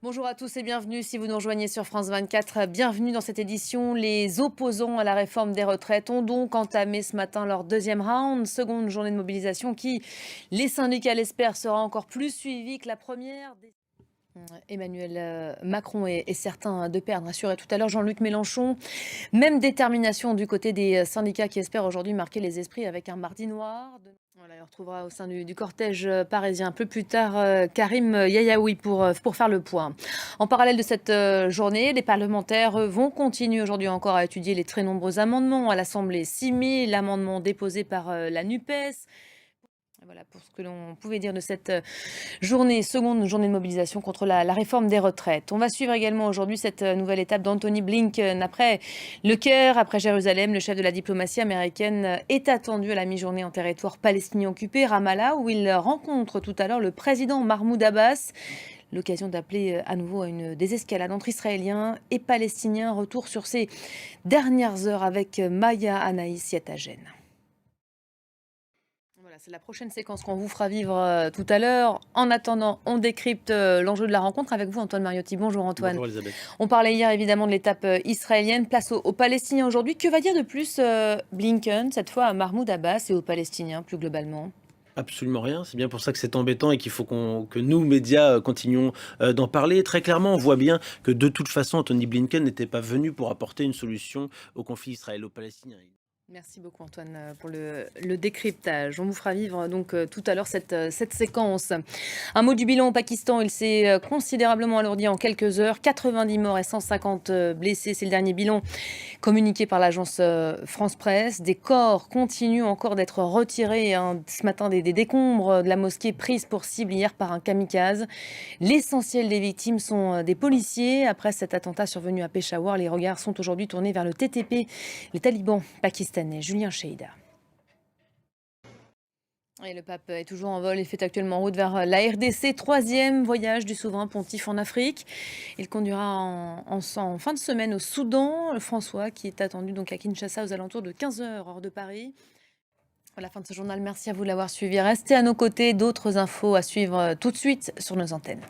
Bonjour à tous et bienvenue si vous nous rejoignez sur France 24. Bienvenue dans cette édition. Les opposants à la réforme des retraites ont donc entamé ce matin leur deuxième round, seconde journée de mobilisation qui, les syndicats l'espèrent, sera encore plus suivie que la première. Emmanuel Macron est certain de perdre, assurait tout à l'heure Jean-Luc Mélenchon. Même détermination du côté des syndicats qui espèrent aujourd'hui marquer les esprits avec un mardi noir. Voilà, on retrouvera au sein du cortège parisien un peu plus tard Karim Yayaoui pour faire le point. En parallèle de cette journée, les parlementaires vont continuer aujourd'hui encore à étudier les très nombreux amendements à l'Assemblée. 6 000 amendements déposés par la NUPES. Voilà pour ce que l'on pouvait dire de cette seconde journée de mobilisation contre la réforme des retraites. On va suivre également aujourd'hui cette nouvelle étape d'Anthony Blinken. Après le Caire, après Jérusalem, le chef de la diplomatie américaine est attendu à la mi-journée en territoire palestinien occupé, Ramallah, où il rencontre tout à l'heure le président Mahmoud Abbas. L'occasion d'appeler à nouveau à une désescalade entre Israéliens et Palestiniens. Retour sur ces dernières heures avec Maya Anaïs Yatagen. Voilà, c'est la prochaine séquence qu'on vous fera vivre tout à l'heure. En attendant, on décrypte l'enjeu de la rencontre avec vous, Antoine Mariotti. Bonjour Antoine. Bonjour Elisabeth. On parlait hier évidemment de l'étape israélienne. Place aux Palestiniens aujourd'hui. Que va dire de plus Blinken, cette fois à Mahmoud Abbas et aux Palestiniens plus globalement ? Absolument rien. C'est bien pour ça que c'est embêtant et qu'il faut que nous, médias, continuions d'en parler. Très clairement, on voit bien que de toute façon, Anthony Blinken n'était pas venu pour apporter une solution au conflit israélo-palestinien. Merci beaucoup Antoine pour le décryptage. On vous fera vivre donc tout à l'heure cette séquence. Un mot du bilan au Pakistan, il s'est considérablement alourdi en quelques heures. 90 morts et 150 blessés, c'est le dernier bilan communiqué par l'agence France Presse. Des corps continuent encore d'être retirés ce matin des décombres de la mosquée prise pour cible hier par un kamikaze. L'essentiel des victimes sont des policiers. Après cet attentat survenu à Peshawar, les regards sont aujourd'hui tournés vers le TTP, les talibans pakistanais. Julien Cheida. Et le pape est toujours en vol et fait actuellement en route vers la RDC, troisième voyage du souverain pontife en Afrique. Il conduira en fin de semaine au Soudan, François, qui est attendu donc à Kinshasa aux alentours de 15h hors de Paris. À la fin de ce journal, merci à vous de l'avoir suivi. Restez à nos côtés, d'autres infos à suivre tout de suite sur nos antennes.